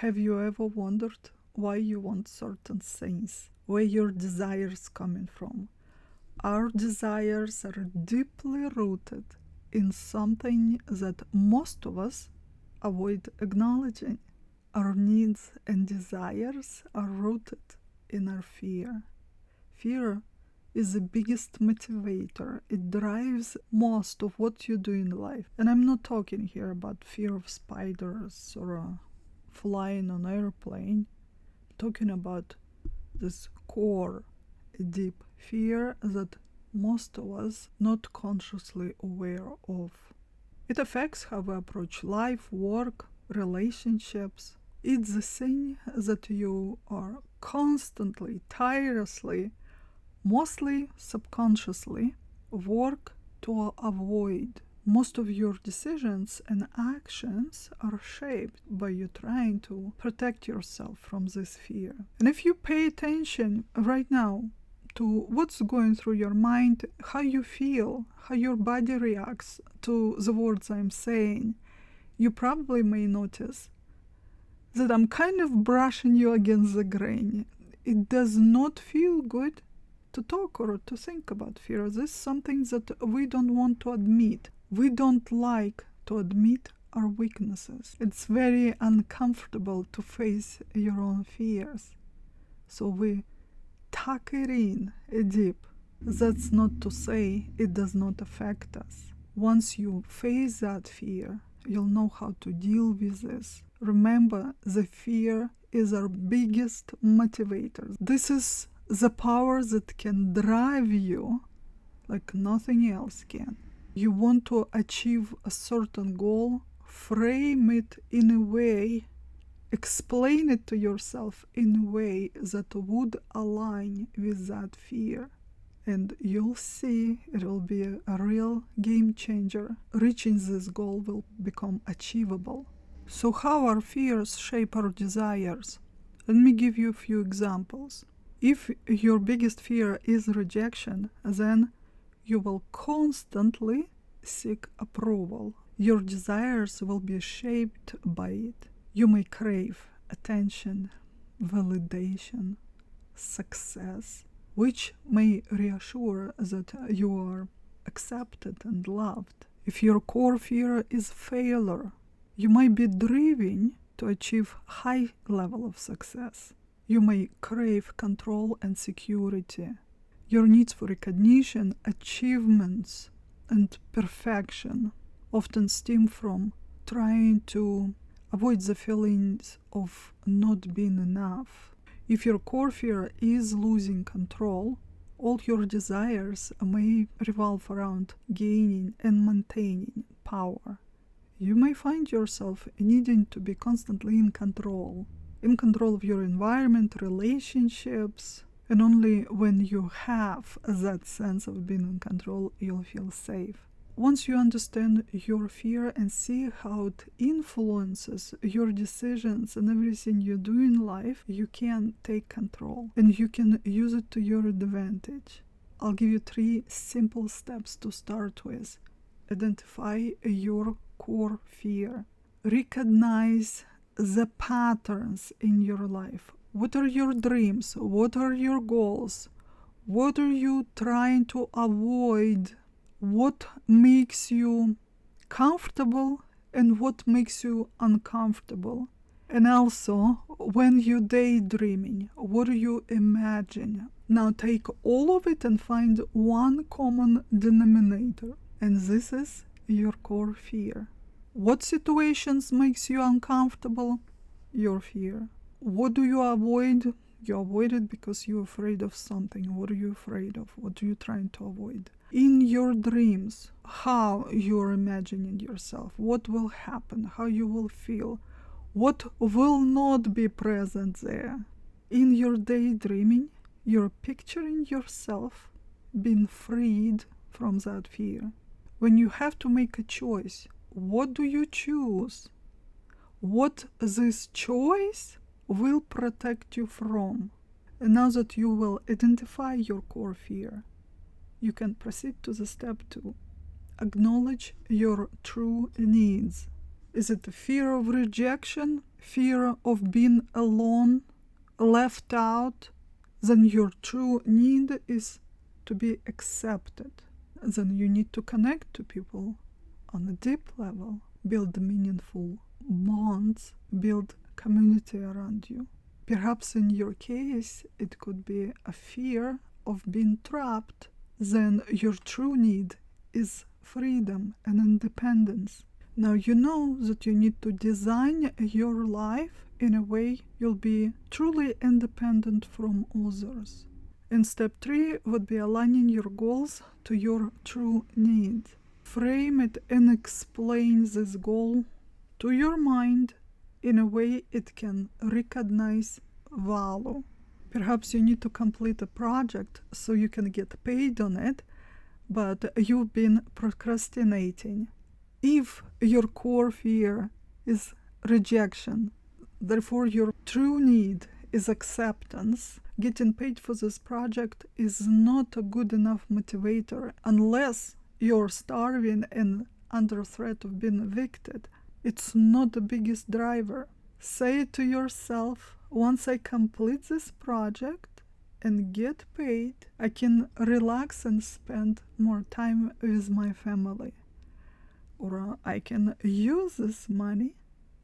Have you ever wondered why you want certain things? Where your desires coming from? Our desires are deeply rooted in something that most of us avoid acknowledging. Our needs and desires are rooted in our fear. Fear is the biggest motivator. It drives most of what you do in life. And I'm not talking here about fear of spiders or flying on airplane. I'm talking about this core, deep fear that most of us not consciously aware of. It affects how we approach life, work, relationships. It's the thing that you are constantly, tirelessly, mostly subconsciously work to avoid. Most of your decisions and actions are shaped by you trying to protect yourself from this fear. And if you pay attention right now to what's going through your mind, how you feel, how your body reacts to the words I'm saying, you probably may notice that I'm kind of brushing you against the grain. It does not feel good to talk or to think about fear. This is something that we don't want to admit. We don't like to admit our weaknesses. It's very uncomfortable to face your own fears. So we tuck it in deep. That's not to say it does not affect us. Once you face that fear, you'll know how to deal with this. Remember, the fear is our biggest motivator. This is the power that can drive you like nothing else can. You want to achieve a certain goal, frame it in a way, explain it to yourself in a way that would align with that fear. And you'll see it will be a real game changer. Reaching this goal will become achievable. So how our fears shape our desires? Let me give you a few examples. If your biggest fear is rejection, then you will constantly seek approval. Your desires will be shaped by it. You may crave attention, validation, success, which may reassure that you are accepted and loved. If your core fear is failure, you might be driven to achieve high level of success. You may crave control and security. Your needs for recognition, achievements, and perfection often stem from trying to avoid the feelings of not being enough. If your core fear is losing control, all your desires may revolve around gaining and maintaining power. You may find yourself needing to be constantly in control of your environment, relationships, and only when you have that sense of being in control, you'll feel safe. Once you understand your fear and see how it influences your decisions and everything you do in life, you can take control and you can use it to your advantage. I'll give you 3 simple steps to start with. Identify your core fear. Recognize the patterns in your life. What are your dreams? What are your goals? What are you trying to avoid? What makes you comfortable and what makes you uncomfortable? And also, when you're daydreaming, what do you imagine? Now take all of it and find one common denominator, and this is your core fear. What situations makes you uncomfortable? Your fear. What do you avoid? You avoid it because you're afraid of something. What are you afraid of? What are you trying to avoid? In your dreams, how you're imagining yourself, what will happen, how you will feel, what will not be present there. In your daydreaming, you're picturing yourself being freed from that fear. When you have to make a choice, what do you choose? What this choice will protect you from? And now that you will identify your core fear, you can proceed to the step 2. Acknowledge your true needs. Is it the fear of rejection fear of being alone, left out, then your true need is to be accepted. Then you need to connect to people on a deep level, build meaningful bonds, build community around you. Perhaps in your case, it could be a fear of being trapped. Then your true need is freedom and independence. Now you know that you need to design your life in a way you'll be truly independent from others. And step 3 would be aligning your goals to your true need. Frame it and explain this goal to your mind in a way it can recognize value. Perhaps you need to complete a project so you can get paid on it, but you've been procrastinating. If your core fear is rejection, therefore your true need is acceptance, getting paid for this project is not a good enough motivator unless you're starving and under threat of being evicted. It's not the biggest driver. Say to yourself, once I complete this project and get paid, I can relax and spend more time with my family. Or I can use this money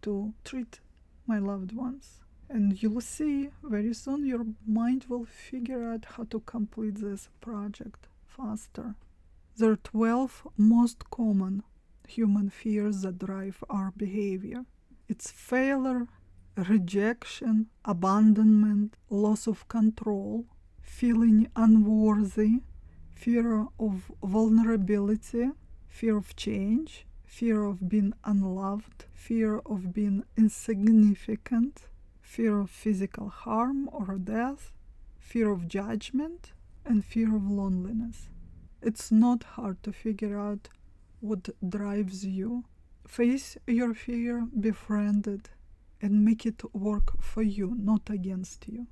to treat my loved ones. And you'll see very soon your mind will figure out how to complete this project faster. There are 12 most common human fears that drive our behavior. It's failure, rejection, abandonment, loss of control, feeling unworthy, fear of vulnerability, fear of change, fear of being unloved, fear of being insignificant, fear of physical harm or death, fear of judgment, and fear of loneliness. It's not hard to figure out what drives you. Face your fear, befriend it, and make it work for you, not against you.